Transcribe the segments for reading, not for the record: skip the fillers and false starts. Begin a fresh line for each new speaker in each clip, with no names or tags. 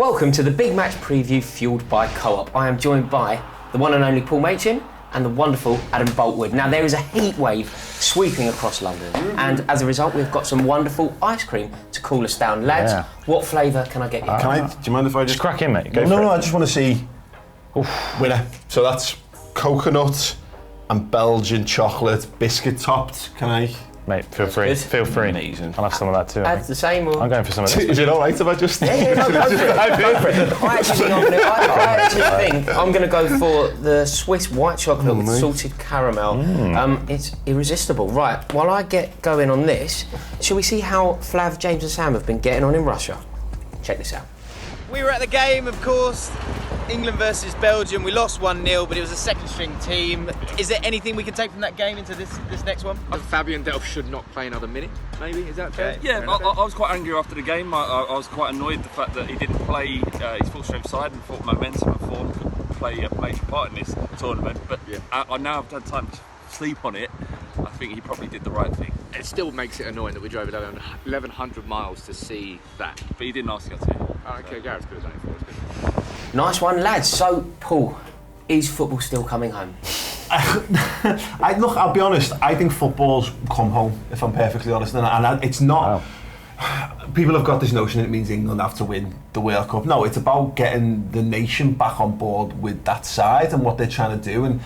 Welcome to the big match preview fueled by Co-op. I am joined by the one and only Paul Machin and the wonderful Adam Boultwood. Now there is a heat wave sweeping across London and as a result we've got some wonderful ice cream to cool us down. Lads, what flavour can I get you?
Do you mind if I just
crack in, mate?
No, I just want to see winner. So that's coconut and Belgian chocolate biscuit topped. Can I?
Mate, feel free. Feel free.
Amazing.
I'll have some of that too.
Add the same or?
I'm going for some of this.
Is it alright if I just...
Yeah, no, go for it. I actually think I'm going to go for the Swiss white chocolate with salted caramel. It's irresistible. Right, while I get going on this, shall we see how Flav, James and Sam have been getting on in Russia? Check this out.
We were at the game, of course, England versus Belgium. We lost 1-0, but it was a second string team. Is there anything we can take from that game into this next one?
Fabian Delph should not play another minute, maybe, is that fair?
Yeah, I was quite angry after the game. I was quite annoyed the fact that he didn't play his full strength side and thought momentum and form could play a major part in this tournament. But I now have had time to sleep on it. I think he probably did the right thing.
It still makes it annoying that we drove 1,100 miles to see that.
But he didn't ask us to.
Oh, okay, Gareth could have done it for us. Good.
Nice one, lads. So, Paul, is football still coming home?
Look, I'll be honest, I think football's come home, if I'm perfectly honest. And it's not... Wow. People have got this notion that it means England have to win the World Cup. No, it's about getting the nation back on board with that side and what they're trying to do. And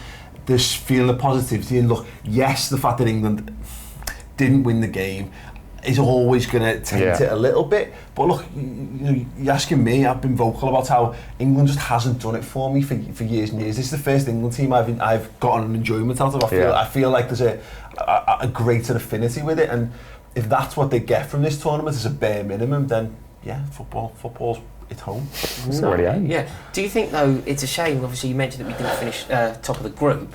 this feeling of positivity. And look, yes, the fact that England didn't win the game is always going to taint it a little bit. But look, you're asking me, I've been vocal about how England just hasn't done it for me for years and years. This is the first England team I've gotten an enjoyment out of. I feel like there's a greater affinity with it. And if that's what they get from this tournament as a bare minimum, then yeah, football's it's home.
It's already home.
Yeah. Do you think though it's a shame? Obviously, you mentioned that we didn't finish top of the group.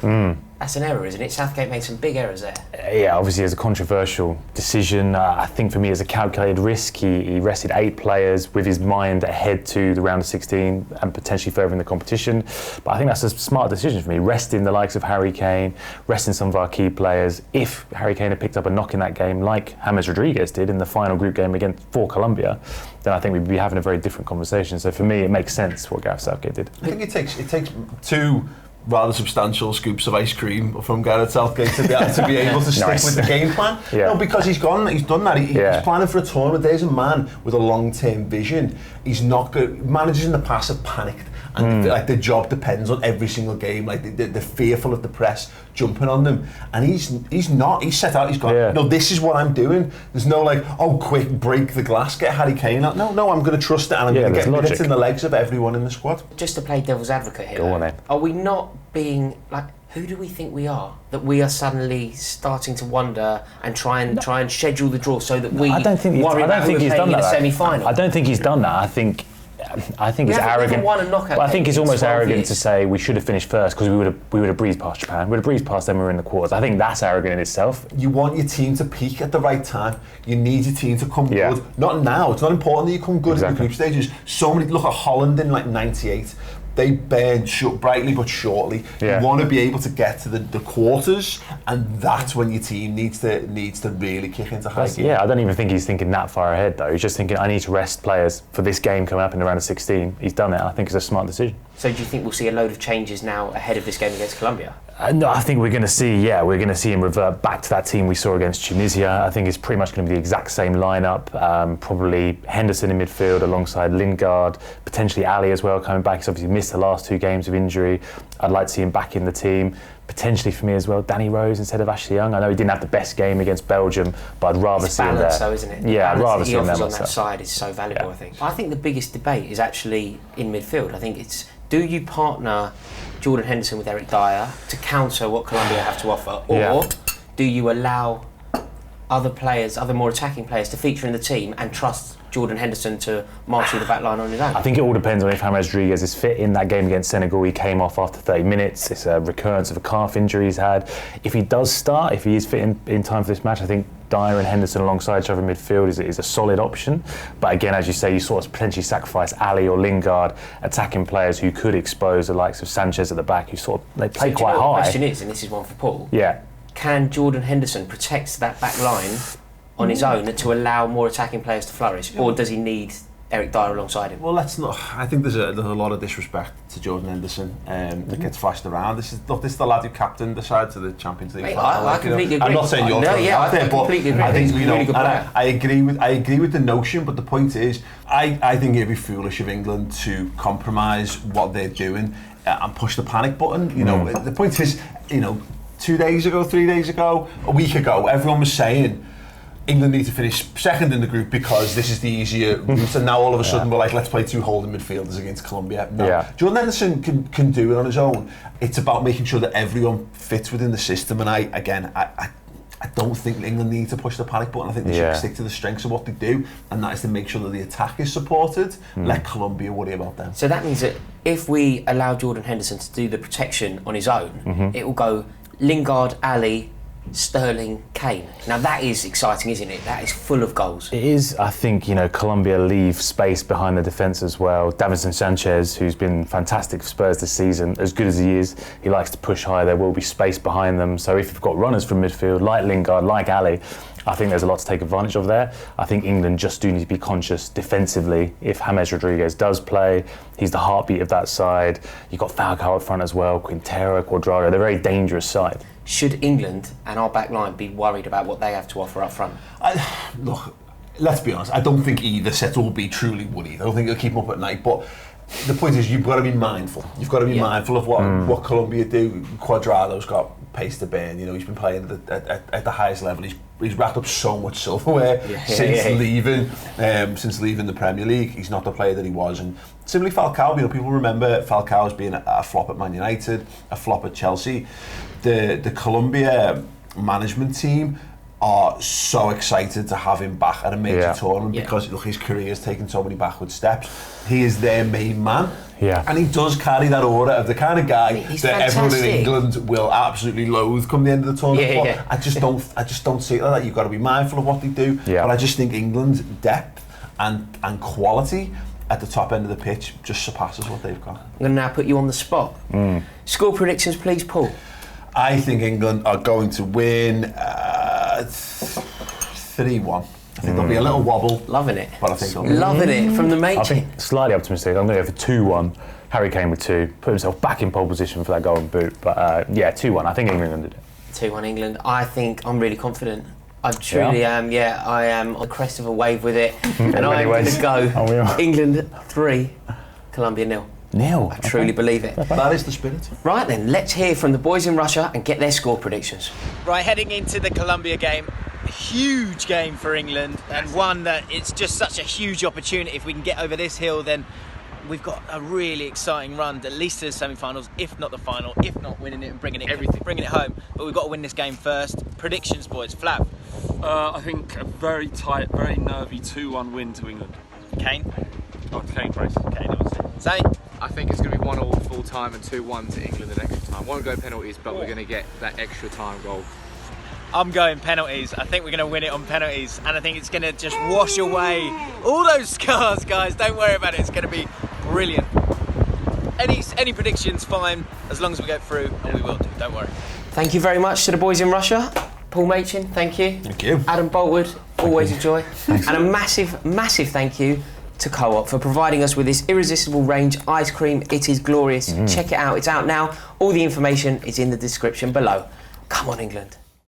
That's an error, isn't it? Southgate made some big errors there.
Yeah, obviously it's a controversial decision. I think for me it's a calculated risk. He rested 8 players with his mind ahead to the round of 16 and potentially further in the competition. But I think that's a smart decision for me. Resting the likes of Harry Kane, resting some of our key players. If Harry Kane had picked up a knock in that game like James Rodriguez did in the final group game for Colombia, then I think we'd be having a very different conversation. So for me it makes sense what Gareth Southgate did.
I think it takes 2 rather substantial scoops of ice cream from Gareth Southgate to be able to stick with the game plan. No, because he's done that. He's planning for a tournament. There's a man with a long-term vision. He's not good. Managers in the past have panicked and like their job depends on every single game. Like they're fearful of the press jumping on them, and he's not. He's set out. He's gone. No, this is what I'm doing. There's no like, oh, quick, break the glass, get Harry Kane out. No, I'm going to trust it, and I'm going to get minutes in the legs of everyone in the squad.
Just to play devil's advocate here,
go on then.
Are we not being like? Who do we think we are? That we are suddenly starting to wonder and try and schedule the draw so that we worry about who we're playing in the semi-final.
I don't think he's done that. I think it's arrogant. But I think it's almost arrogant to say we should have finished first because we would have breezed past Japan. We would have breezed past them. We were in the quarters. I think that's arrogant in itself. You
want your team to peak at the right time. You need your team to come good. Not now. It's not important that you come good in the group stages. So many. Look at Holland in like '98. They burned brightly but shortly. You want to be able to get to the quarters, and that's when your team needs to really kick into high gear.
Yeah, I don't even think he's thinking that far ahead though. He's just thinking, I need to rest players for this game coming up in the round of 16. He's done it. I think it's a smart decision.
So do you think we'll see a load of changes now ahead of this game against Colombia?
No, I think we're going to see him revert back to that team we saw against Tunisia. I think it's pretty much going to be the exact same lineup. Probably Henderson in midfield alongside Lingard, potentially Ali as well coming back. He's obviously missed the last 2 games of injury. I'd like to see him back in the team. Potentially for me as well, Danny Rose instead of Ashley Young. I know he didn't have the best game against Belgium, but I'd rather see him there.
Though, isn't it?
Yeah, I'd rather see him there.
The on that side is so valuable, I think the biggest debate is actually in midfield. I think it's, do you partner Jordan Henderson with Eric Dyer to counter what Colombia have to offer, or do you allow other players, other more attacking players to feature in the team and trust Jordan Henderson to marshal the back line on his own?
I think it all depends on if James Rodriguez is fit. In that game against Senegal, he came off after 30 minutes. It's a recurrence of a calf injury he's had. If he does start, if he is fit in time for this match, I think Dyer and Henderson alongside each other in midfield is a solid option. But again, as you say, you sort of potentially sacrifice Ali or Lingard, attacking players who could expose the likes of Sanchez at the back, who they play quite high.
The question is, and this is one for Paul,
yeah,
can Jordan Henderson protect that back line on his own to allow more attacking players to flourish, or does he need Eric Dyer alongside him?
Well, let's not. I think there's a lot of disrespect to Jordan Henderson that gets flashed around. This is the lad who captained the side to the Champions League.
Mate, I completely agree.
I'm not saying you're
I completely agree.
I think
really good player.
I agree with the notion, but the point is, I think it'd be foolish of England to compromise what they're doing and push the panic button. You know, the point is, 2 days ago, 3 days ago, a week ago, everyone was saying England need to finish second in the group because this is the easier route, and now all of a sudden we're like, let's play 2 holding midfielders against Colombia. No, Jordan Henderson can do it on his own. It's about making sure that everyone fits within the system, and I don't think England need to push the panic button. I think they should stick to the strengths of what they do, and that is to make sure that the attack is supported. Let Colombia worry about them.
So that means that if we allow Jordan Henderson to do the protection on his own, it will go Lingard, Ali, Sterling, Kane. Now that is exciting, isn't it? That is full of goals.
It is. I think Colombia leave space behind the defence as well. Davinson Sanchez, who's been fantastic for Spurs this season, as good as he is, he likes to push high. There will be space behind them. So if you've got runners from midfield like Lingard, like Ali, I think there's a lot to take advantage of there. I think England just do need to be conscious defensively. If James Rodriguez does play, he's the heartbeat of that side. You've got Falcao up front as well, Quintero, Cuadrado. They're a very dangerous side.
Should England and our back line be worried about what they have to offer up front?
Look, let's be honest, I don't think either set will be truly worried. I don't think they'll keep them up at night, but the point is you've got to be mindful. You've got to be mindful of what Colombia do. Cuadrado's got pace to burn. He's been playing at the highest level. He's racked up so much silverware since leaving the Premier League. He's not the player that he was. And similarly, Falcao. People remember Falcao as being a flop at Man United, a flop at Chelsea. The Colombia management team are so excited to have him back at a major tournament because his career has taken so many backward steps. He is their main man, and he does carry that aura of the kind of guy that everyone in England will absolutely loathe come the end of the tournament. I just don't see it like that. You've got to be mindful of what they do, but I just think England's depth and quality at the top end of the pitch just surpasses what they've got.
I'm going to now put you on the spot. Score predictions, please, Paul.
I think England are going to win 3-1. I think there'll be a little wobble.
Loving it.
But I think
loving it from the Machin.
I think slightly optimistic. I'm going to go for 2-1. Harry Kane with 2. Put himself back in pole position for that golden boot. But 2-1. I think England did it.
2-1 England. I think I'm really confident. I truly am. Yeah, I am on the crest of a wave with it. And I'm going to go England 3, Colombia 0. I truly believe it.
That is the spirit.
Right then, let's hear from the boys in Russia and get their score predictions.
Right, heading into the Colombia game, a huge game for England, and one that it's just such a huge opportunity. If we can get over this hill, then we've got a really exciting run, at least to the semi-finals, if not the final, if not winning it and bringing it home. But we've got to win this game first. Predictions, boys. Flav?
I think a very tight, very nervy 2-1 win to England.
Kane?
Oh, Kane, please.
Kane, obviously. Say?
I think it's going to be 1-1 full time and 2-1 to England in extra time. Won't go penalties, but we're going to get that extra time goal.
I'm going penalties. I think we're going to win it on penalties, and I think it's going to just wash away all those scars, guys. Don't worry about it. It's going to be brilliant. Any predictions, fine, as long as we get through, and we will do. Don't worry.
Thank you very much to the boys in Russia. Paul Machin, thank you.
Thank you.
Adam Boultwood, always a joy. And a massive, massive thank you to Co-op for providing us with this Irresistible range ice cream. It is glorious. Check it out. It's out now. All the information is in the description below. Come on, England.